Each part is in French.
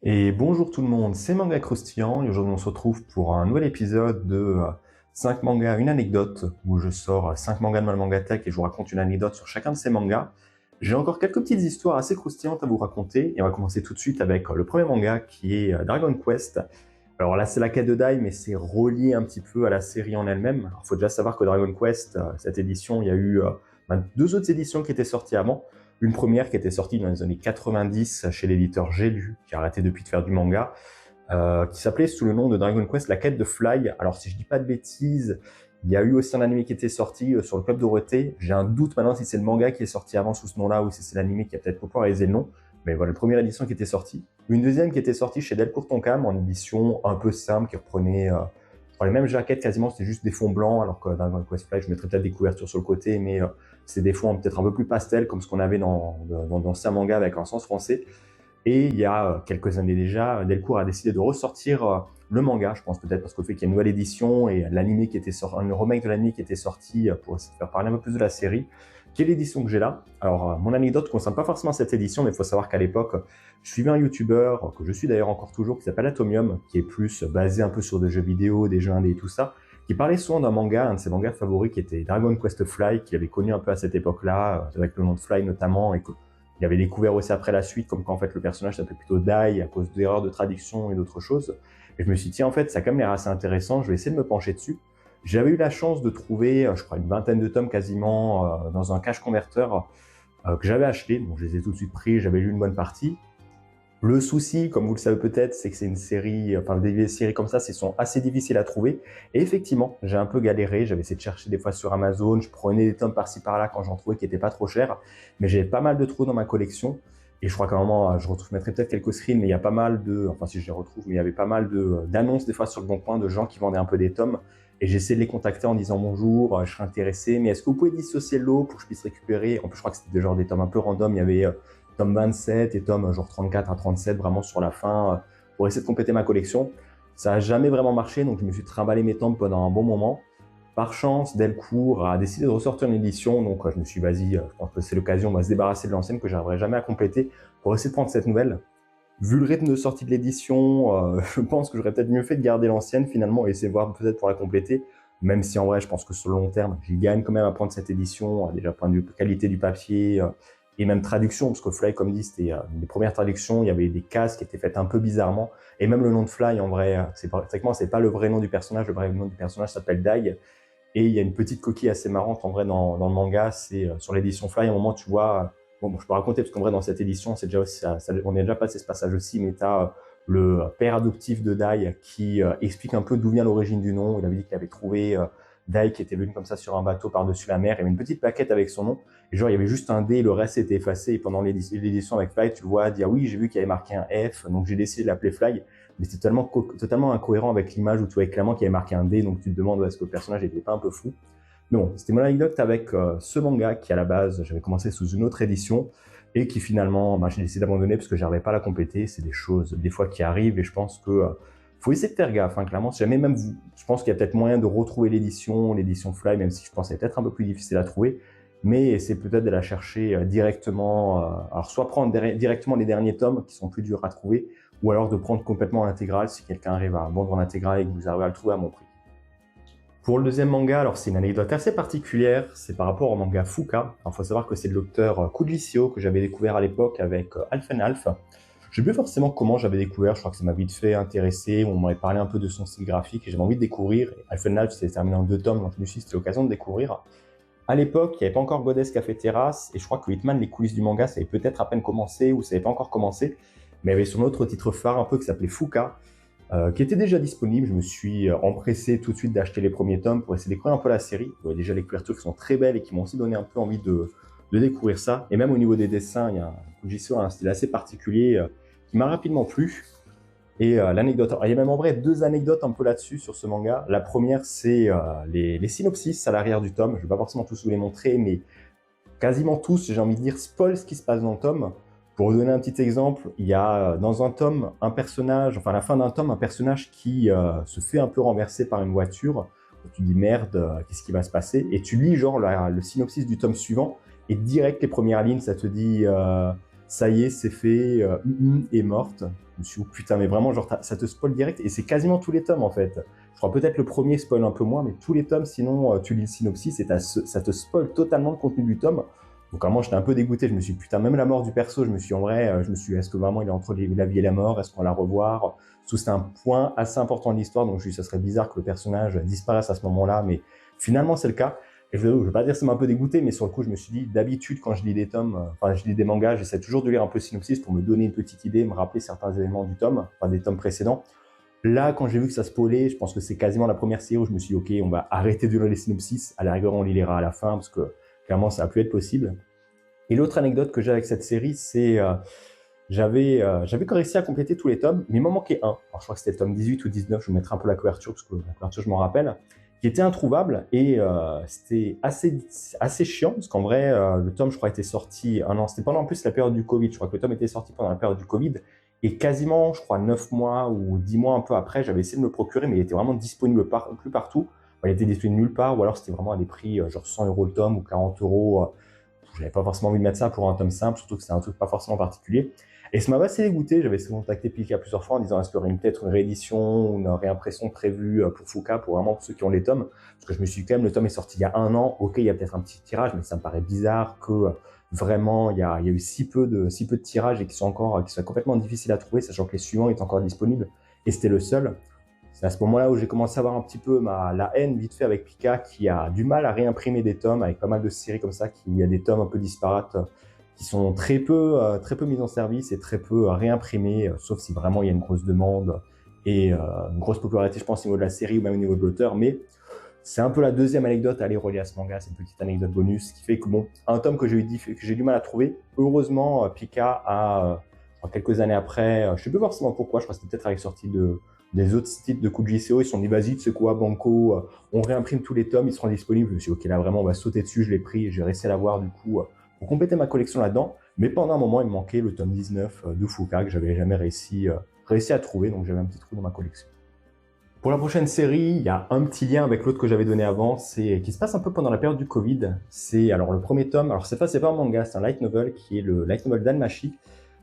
Et bonjour tout le monde, c'est Manga Croustillant et aujourd'hui on se retrouve pour un nouvel épisode de 5 mangas, une anecdote où je sors 5 mangas de Mangatech et je vous raconte une anecdote sur chacun de ces mangas. J'ai encore quelques petites histoires assez croustillantes à vous raconter et on va commencer tout de suite avec le premier manga qui est Dragon Quest. Alors là c'est la quête de Dai mais c'est relié un petit peu à la série en elle-même. Il faut déjà savoir que Dragon Quest, cette édition, il y a eu deux autres éditions qui étaient sorties avant. Une première qui était sortie dans les années 90 chez l'éditeur J'ai lu, qui a arrêté depuis de faire du manga, qui s'appelait sous le nom de Dragon Quest La Quête de Fly. Alors si je dis pas de bêtises, il y a eu aussi un anime qui était sorti sur le Club Dorothée. J'ai un doute maintenant si c'est le manga qui est sorti avant sous ce nom-là ou si c'est l'anime qui a peut-être popularisé le nom. Mais voilà, la première édition qui était sortie. Une deuxième qui était sortie chez Delcourt Tonkam en édition un peu simple qui reprenait les mêmes jaquettes quasiment, c'était juste des fonds blancs, alors que dans Quest Fly, je mettrais peut-être des couvertures sur le côté, mais c'est des fonds peut-être un peu plus pastel, comme ce qu'on avait dans sa manga avec un sens français. Et il y a quelques années déjà, Delcourt a décidé de ressortir le manga, je pense peut-être parce qu'au fait qu'il y a une nouvelle édition et l'anime qui était sorti, un remake de l'anime qui était sorti pour essayer de faire parler un peu plus de la série, qui est l'édition que j'ai là. Alors, mon anecdote ne concerne pas forcément cette édition, mais il faut savoir qu'à l'époque, je suivais un YouTuber, que je suis d'ailleurs encore toujours, qui s'appelle Atomium, qui est plus basé un peu sur des jeux vidéo, des jeux indés et tout ça, qui parlait souvent d'un manga, un de ses mangas favoris, qui était Dragon Quest Fly, qu'il avait connu un peu à cette époque-là, avec le nom de Fly notamment, et qu'il avait découvert aussi après la suite, comme quand en fait le personnage s'appelait plutôt Dai à cause d'erreurs de traduction et d'autres choses. Et je me suis dit, tiens, en fait, ça a quand même l'air assez intéressant, je vais essayer de me pencher dessus. J'avais eu la chance de trouver, je crois, une vingtaine de tomes quasiment dans un cache converteur que j'avais acheté, donc je les ai tout de suite pris, j'avais lu une bonne partie. Le souci, comme vous le savez peut-être, c'est que c'est une série, enfin des séries comme ça, sont assez difficiles à trouver. Et effectivement, j'ai un peu galéré, j'avais essayé de chercher des fois sur Amazon, je prenais des tomes par-ci par-là quand j'en trouvais qui n'étaient pas trop chers, mais j'avais pas mal de trous dans ma collection. Et je crois qu'à un moment, je mettrai peut-être quelques screens, mais il y a pas mal de, enfin si je les retrouve, mais il y avait pas mal d'annonces des fois sur le Bon Coin de gens qui vendaient un peu des tomes. Et j'ai essayé de les contacter en disant bonjour, je serais intéressé, mais est-ce que vous pouvez dissocier le lot pour que je puisse récupérer? En plus, je crois que c'était genre des tomes un peu random, il y avait tome 27 et tome genre 34 à 37 vraiment sur la fin pour essayer de compléter ma collection. Ça n'a jamais vraiment marché, donc je me suis trimballé mes tomes pendant un bon moment. Par chance, Delcourt a décidé de ressortir une édition, donc je me suis dit, vas-y, je pense que c'est l'occasion, on va se débarrasser de l'ancienne que j'arriverai jamais à compléter pour essayer de prendre cette nouvelle. Vu le rythme de sortie de l'édition, je pense que j'aurais peut-être mieux fait de garder l'ancienne finalement et essayer de voir peut-être pour la compléter, même si en vrai, je pense que sur le long terme, j'y gagne quand même à prendre cette édition, déjà point de vue qualité du papier, et même traduction, parce que Fly, comme dit, c'était les premières traductions, il y avait des cases qui étaient faites un peu bizarrement, et même le nom de Fly, en vrai, c'est pas le vrai nom du personnage, le vrai nom du personnage s'appelle Dai, et il y a une petite coquille assez marrante, en vrai, dans le manga, c'est sur l'édition Fly, à un moment, tu vois, bon, je peux raconter, parce qu'en vrai, dans cette édition, c'est déjà aussi, on est déjà passé ce passage aussi, mais t'as le père adoptif de Dai qui explique un peu d'où vient l'origine du nom, il avait dit qu'il avait trouvé Dai qui était venu comme ça sur un bateau par-dessus la mer, il y avait une petite plaquette avec son nom, et genre il y avait juste un D, le reste était effacé, et pendant l'édition avec Fly, tu le vois dire oui, j'ai vu qu'il y avait marqué un F, donc j'ai décidé de l'appeler Fly, mais c'est totalement incohérent avec l'image où tu vois clairement qu'il y avait marqué un D, donc tu te demandes est-ce que le personnage était pas un peu fou. Mais bon, c'était mon anecdote avec ce manga qui à la base, j'avais commencé sous une autre édition, et qui finalement, j'ai décidé d'abandonner parce que j'arrivais pas à la compléter, c'est des choses des fois qui arrivent, et je pense que faut essayer de faire gaffe, hein, clairement. Si jamais même vous, je pense qu'il y a peut-être moyen de retrouver l'édition Fly, même si je pense qu'elle est peut-être un peu plus difficile à trouver. Mais c'est peut-être de la chercher directement. Alors soit prendre directement les derniers tomes qui sont plus durs à trouver, ou alors de prendre complètement l'intégrale si quelqu'un arrive à vendre l'intégrale et que vous arrivez à le trouver à mon prix. Pour le deuxième manga, alors c'est une anecdote assez particulière, c'est par rapport au manga Fuka. Il faut savoir que c'est de l'auteur Kudlicio que j'avais découvert à l'époque avec Alpha Alf. Je sais plus forcément comment j'avais découvert, je crois que ça m'a vite fait intéresser, on m'avait parlé un peu de son style graphique et j'avais envie de découvrir. Alpha Alf s'est terminé en 2 tomes, donc je me suis dit c'était l'occasion de découvrir. À l'époque, il n'y avait pas encore Goddess Café Terrace, et je crois que Hitman, les coulisses du manga, ça avait peut-être à peine commencé, ou ça n'avait pas encore commencé, mais il y avait son autre titre phare un peu qui s'appelait Fuka, qui était déjà disponible. Je me suis empressé tout de suite d'acheter les premiers tomes pour essayer de découvrir un peu la série. Il y avait déjà les couvertures qui sont très belles et qui m'ont aussi donné un peu envie de découvrir ça. Et même au niveau des dessins, il y a un style assez particulier qui m'a rapidement plu. Et l'anecdote, il y a même en vrai 2 anecdotes un peu là-dessus sur ce manga. La première, c'est les synopsis à l'arrière du tome. Je vais pas forcément tous vous les montrer, mais quasiment tous, j'ai envie de dire, spoil ce qui se passe dans le tome. Pour vous donner un petit exemple, il y a dans un tome un personnage, enfin à la fin d'un tome, un personnage qui se fait un peu renverser par une voiture. Tu te dis merde, qu'est-ce qui va se passer? Et tu lis genre le synopsis du tome suivant et direct les premières lignes, ça te dit ça y est, c'est fait, est morte. Je me suis dit, oh, putain, mais vraiment, genre, ça te spoil direct. Et c'est quasiment tous les tomes, en fait. Je crois peut-être le premier spoil un peu moins, mais tous les tomes, sinon, tu lis le synopsis et ça te spoil totalement le contenu du tome. Donc, vraiment, j'étais un peu dégoûté. Je me suis dit, putain, même la mort du perso, je me suis dit, en vrai, est-ce que vraiment il est entre la vie et la mort? Est-ce qu'on va la revoir? Tout c'est un point assez important de l'histoire. Donc, je me suis dit, ça serait bizarre que le personnage disparaisse à ce moment-là, mais finalement, c'est le cas. Et je vais pas dire que ça m'a un peu dégoûté, mais sur le coup, je me suis dit, d'habitude, quand je lis des tomes, je lis des mangas, j'essaie toujours de lire un peu le synopsis pour me donner une petite idée, me rappeler certains éléments du tome, enfin des tomes précédents. Là, quand j'ai vu que ça spoilait, je pense que c'est quasiment la première série où je me suis dit, ok, on va arrêter de lire les synopsis, à la rigueur, on les lira à la fin, parce que clairement, ça a pu être possible. Et l'autre anecdote que j'ai avec cette série, c'est j'avais réussi à compléter tous les tomes, mais il m'en manquait un. Alors, je crois que c'était le tome 18 ou 19, je vous mettrai un peu la couverture, parce que la couverture, je m'en rappelle, qui était introuvable, et c'était assez chiant, parce qu'en vrai, le tome, je crois, était sorti un an, c'était pendant en plus la période du Covid, je crois que le tome était sorti pendant la période du Covid, et quasiment, je crois, 9 mois ou 10 mois un peu après, j'avais essayé de me le procurer, mais il était vraiment disponible plus partout. Enfin, il était disponible nulle part, ou alors c'était vraiment à des prix genre 100 € le tome ou 40 €. J'avais pas forcément envie de mettre ça pour un tome simple, surtout que c'est un truc pas forcément particulier. Et ça m'a assez dégoûté. J'avais contacté Pika plusieurs fois en disant est-ce qu'il y aurait peut-être une réédition ou une réimpression prévue pour Fuka, pour vraiment ceux qui ont les tomes. Parce que je me suis dit quand même, le tome est sorti il y a un an. Ok, il y a peut-être un petit tirage, mais ça me paraît bizarre que vraiment il y a eu si peu de tirages et qui sont complètement difficiles à trouver, sachant que les suivants étaient encore disponibles. Et c'était le seul. C'est à ce moment-là où j'ai commencé à avoir un petit peu la haine vite fait avec Pika, qui a du mal à réimprimer des tomes, avec pas mal de séries comme ça, il y a des tomes un peu disparates, qui sont très peu mis en service et très peu réimprimés, sauf si vraiment il y a une grosse demande et une grosse popularité, je pense, au niveau de la série ou même au niveau de l'auteur. Mais c'est un peu la deuxième anecdote à aller relier à ce manga, c'est une petite anecdote bonus, qui fait que bon, un tome que j'ai du mal à trouver, heureusement, Pika a, quelques années après, je sais plus forcément pourquoi, je crois que c'était peut-être avec sortie des autres titres de Kuji ICO, ils se sont dit vas-y, c'est quoi, Banco, on réimprime tous les tomes, ils seront disponibles. Je me suis dit ok, là vraiment on va sauter dessus, je l'ai pris, j'ai réussi à l'avoir du coup pour compléter ma collection là-dedans. Mais pendant un moment, il me manquait le tome 19 de Fuka que j'avais jamais réussi à trouver, donc j'avais un petit trou dans ma collection. Pour la prochaine série, il y a un petit lien avec l'autre que j'avais donné avant, c'est qui se passe un peu pendant la période du Covid. C'est alors le premier tome, alors c'est pas un manga, c'est un light novel qui est le light novel d'Anmachi.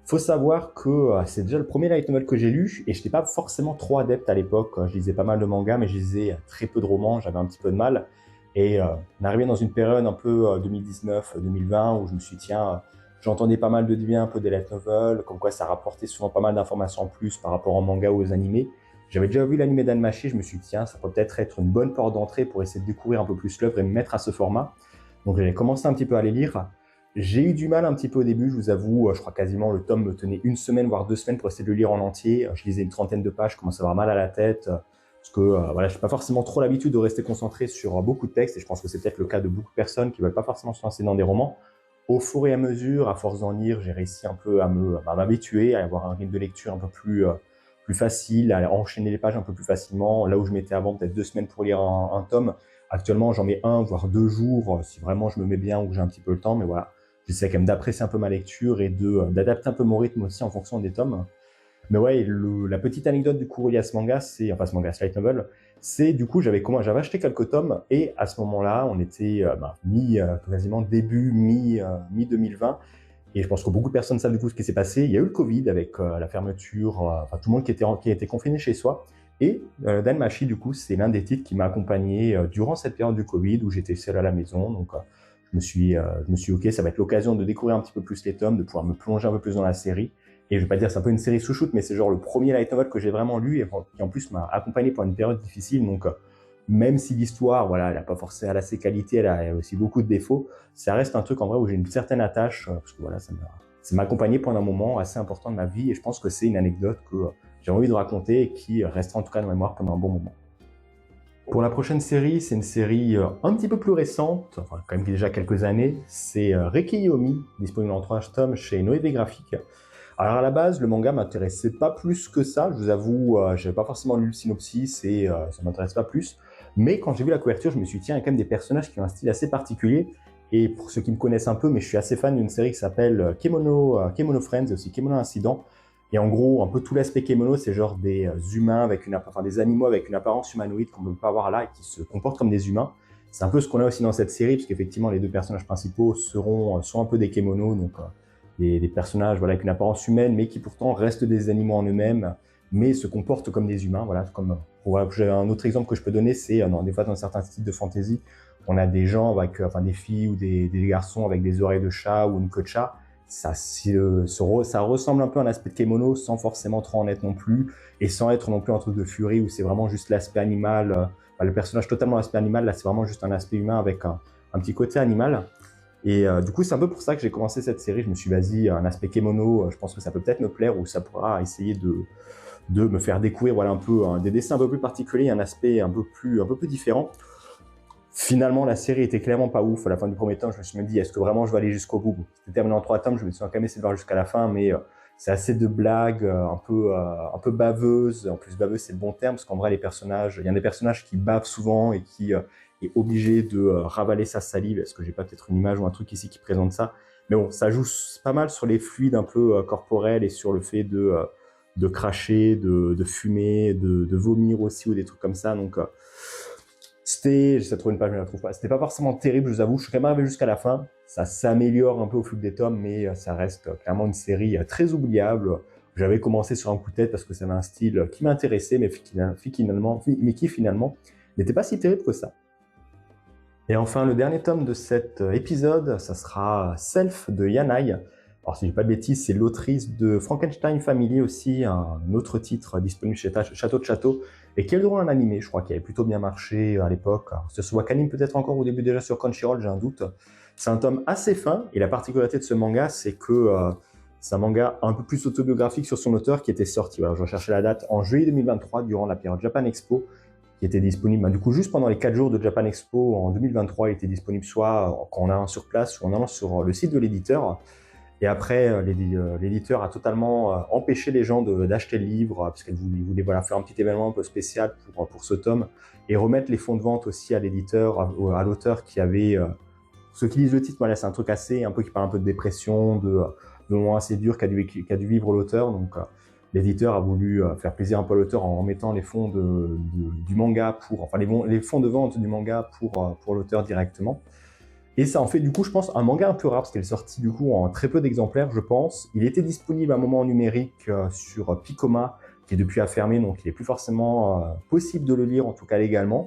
Faut savoir que c'est déjà le premier light novel que j'ai lu et je n'étais pas forcément trop adepte à l'époque. Je lisais pas mal de mangas, mais je lisais très peu de romans, j'avais un petit peu de mal. Et on arrivait dans une période un peu 2019-2020 où je me suis dit, tiens, j'entendais pas mal de bien un peu des light novels, comme quoi ça rapportait souvent pas mal d'informations en plus par rapport aux mangas ou aux animés. J'avais déjà vu l'animé d'Anmachi, je me suis dit, tiens, ça peut peut-être être une bonne porte d'entrée pour essayer de découvrir un peu plus l'œuvre et me mettre à ce format. Donc j'ai commencé un petit peu à les lire. J'ai eu du mal un petit peu au début, je vous avoue, je crois quasiment le tome me tenait une semaine, voire 2 semaines pour essayer de le lire en entier. Je lisais une trentaine de pages, je commençais à avoir mal à la tête, parce que voilà, je n'ai pas forcément trop l'habitude de rester concentré sur beaucoup de textes, et je pense que c'est peut-être le cas de beaucoup de personnes qui ne veulent pas forcément se lancer dans des romans. Au fur et à mesure, à force d'en lire, j'ai réussi un peu à m'habituer, à avoir un rythme de lecture un peu plus facile, à enchaîner les pages un peu plus facilement. Là où je mettais avant peut-être 2 semaines pour lire un tome, actuellement j'en mets 1 voire 2 jours si vraiment je me mets bien ou que j'ai un petit peu le temps, mais voilà. J'essaie quand même d'apprécier un peu ma lecture et d'adapter un peu mon rythme aussi en fonction des tomes. Mais ouais, la petite anecdote du coup reliée à ce manga, ce light novel, c'est du coup j'avais acheté quelques tomes et à ce moment-là, on était quasiment mi 2020 et je pense que beaucoup de personnes savent du coup ce qui s'est passé. Il y a eu le Covid avec la fermeture, tout le monde qui a été confiné chez soi. Et Danmachi, du coup, c'est l'un des titres qui m'a accompagné durant cette période du Covid où j'étais seul à la maison. Donc je me suis dit, ok, ça va être l'occasion de découvrir un petit peu plus les tomes, de pouvoir me plonger un peu plus dans la série. Et je vais pas dire c'est un peu une série sous-shoot, mais c'est genre le premier light novel que j'ai vraiment lu et qui en plus m'a accompagné pendant une période difficile. Donc même si l'histoire, voilà, elle a pas forcément assez de qualité, elle a aussi beaucoup de défauts, ça reste un truc en vrai où j'ai une certaine attache, parce que voilà, ça m'a accompagné pendant un moment assez important de ma vie et je pense que c'est une anecdote que j'ai envie de raconter et qui restera en tout cas dans ma mémoire pendant un bon moment. Pour la prochaine série, c'est une série un petit peu plus récente, enfin quand même déjà quelques années, c'est Reiki Yomi, disponible en 3 tomes chez Noévé Graphique. Alors à la base, le manga m'intéressait pas plus que ça, je vous avoue, j'avais pas forcément lu le synopsis et ça m'intéresse pas plus. Mais quand j'ai vu la couverture, je me suis dit, tiens, il y a quand même des personnages qui ont un style assez particulier. Et pour ceux qui me connaissent un peu, mais je suis assez fan d'une série qui s'appelle Kemono Friends et aussi Kemono Incident. Et en gros, un peu tout l'aspect Kemono, c'est genre des humains des animaux avec une apparence humanoïde qu'on ne peut pas voir là et qui se comportent comme des humains. C'est un peu ce qu'on a aussi dans cette série, parce qu'effectivement, les 2 personnages principaux sont un peu des Kemono, donc des personnages voilà, avec une apparence humaine, mais qui pourtant restent des animaux en eux-mêmes, mais se comportent comme des humains. Voilà, voilà, j'ai un autre exemple que je peux donner, c'est des fois dans certains styles de fantasy, on a des gens avec, enfin des filles ou des garçons avec des oreilles de chat ou une queue de chat. Ça ressemble un peu à un aspect de Kemono sans forcément trop en être non plus, et sans être non plus un truc de furie où c'est vraiment juste l'aspect animal, le personnage totalement aspect animal. Là c'est vraiment juste un aspect humain avec un petit côté animal. Et du coup, c'est un peu pour ça que j'ai commencé cette série. Je me suis dit, vas-y, un aspect Kemono, je pense que ça peut peut-être me plaire, ou ça pourra essayer de me faire découvrir voilà, un peu des dessins un peu plus particuliers, un aspect un peu plus différent. Finalement, la série était clairement pas ouf. À la fin du premier tome, je me suis même dit, est-ce que vraiment je vais aller jusqu'au bout? C'était terminé en 3 tomes, je me suis quand même essayé de voir jusqu'à la fin, mais c'est assez de blagues, un peu baveuses. En plus, baveuse, c'est le bon terme, parce qu'en vrai, il y a des personnages qui bavent souvent et qui est obligé de ravaler sa salive. Est-ce que j'ai pas peut-être une image ou un truc ici qui présente ça? Mais bon, ça joue pas mal sur les fluides un peu corporels et sur le fait de cracher, de fumer, de vomir aussi ou des trucs comme ça. Donc, j'essaie de trouver une page, mais je la trouve pas. C'était pas forcément terrible, je vous avoue. Je suis quand même arrivé jusqu'à la fin. Ça s'améliore un peu au fil des tomes, mais ça reste clairement une série très oubliable. J'avais commencé sur un coup de tête parce que ça avait un style qui m'intéressait, mais qui finalement n'était pas si terrible que ça. Et enfin, le dernier tome de cet épisode, ça sera Self de Yanai. Alors, si je dis pas de bêtises, c'est l'autrice de Frankenstein Family aussi, un autre titre disponible chez Château de Château, et qui a eu droit à un animé, je crois, qui avait plutôt bien marché à l'époque. Ce soit qu'anime peut-être encore au début déjà sur Crunchyroll, j'ai un doute. C'est un tome assez fin, et la particularité de ce manga, c'est que c'est un manga un peu plus autobiographique sur son auteur qui était sorti, voilà, je recherchais la date, en juillet 2023, durant la période Japan Expo, qui était disponible, du coup, juste pendant les 4 jours de Japan Expo en 2023, il était disponible soit quand on a un sur place ou en allant sur le site de l'éditeur. Et après, l'éditeur a totalement empêché les gens d'acheter le livre, parce qu'il voulait voilà, faire un petit événement un peu spécial pour ce tome, et remettre les fonds de vente aussi à l'éditeur, à l'auteur qui avait... ceux qui lisent le titre, voilà, c'est un truc un peu qui parle un peu de dépression, de moments assez durs qu'a dû vivre l'auteur. Donc, l'éditeur a voulu faire plaisir un peu à l'auteur en mettant les fonds du manga les fonds de vente du manga pour l'auteur directement. Et ça en fait du coup, je pense, un manga un peu rare, parce qu'il est sorti du coup en très peu d'exemplaires, je pense. Il était disponible à un moment en numérique sur Picoma, qui est depuis à fermer, donc il n'est plus forcément possible de le lire, en tout cas légalement.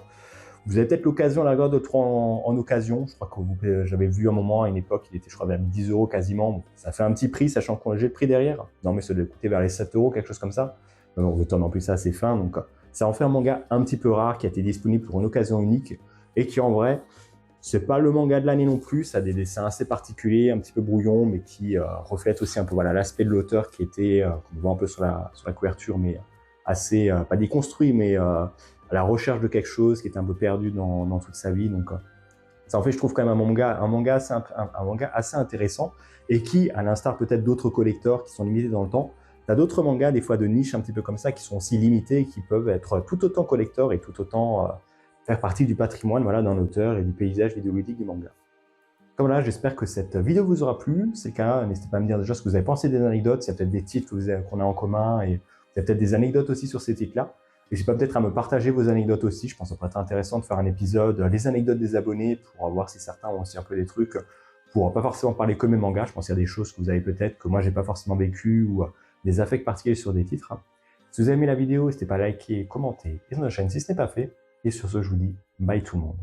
Vous avez peut-être l'occasion à la rigueur de le trouver en occasion. Je crois que j'avais vu un moment, à une époque, il était, je crois, vers 10 € quasiment. Bon, ça fait un petit prix, sachant qu'on a le prix derrière. Non, mais ça doit coûter vers les 7 €, quelque chose comme ça. Mais bon, le tome en plus, c'est assez fin. Donc, ça en fait un manga un petit peu rare qui a été disponible pour une occasion unique et qui, en vrai, c'est pas le manga de l'année non plus. Ça a des dessins assez particuliers, un petit peu brouillons, mais qui reflètent aussi un peu voilà, l'aspect de l'auteur qui était, qu'on voit un peu sur la couverture, mais assez, pas déconstruit, mais à la recherche de quelque chose qui était un peu perdu dans toute sa vie. Donc, ça en fait, je trouve quand même un manga assez intéressant et qui, à l'instar peut-être d'autres collectors qui sont limités dans le temps, t'as d'autres mangas, des fois de niche un petit peu comme ça, qui sont aussi limités et qui peuvent être tout autant collector et tout autant faire partie du patrimoine voilà, d'un auteur et du paysage vidéoludique du manga. Comme là, j'espère que cette vidéo vous aura plu. Si c'est le cas, n'hésitez pas à me dire déjà ce que vous avez pensé des anecdotes, s'il y a peut-être des titres qu'on a en commun et il y a peut-être des anecdotes aussi sur ces titres-là. N'hésitez pas peut-être à me partager vos anecdotes aussi. Je pense que ça pourrait être intéressant de faire un épisode, les anecdotes des abonnés, pour voir si certains ont aussi un peu des trucs, pour pas forcément parler que mes mangas. Je pense qu'il y a des choses que vous avez peut-être, que moi j'ai pas forcément vécu, ou des affects particuliers sur des titres. Si vous avez aimé la vidéo, n'hésitez pas à liker, commenter et sur la chaîne si ce n'est pas fait. Et sur ce, je vous dis bye tout le monde.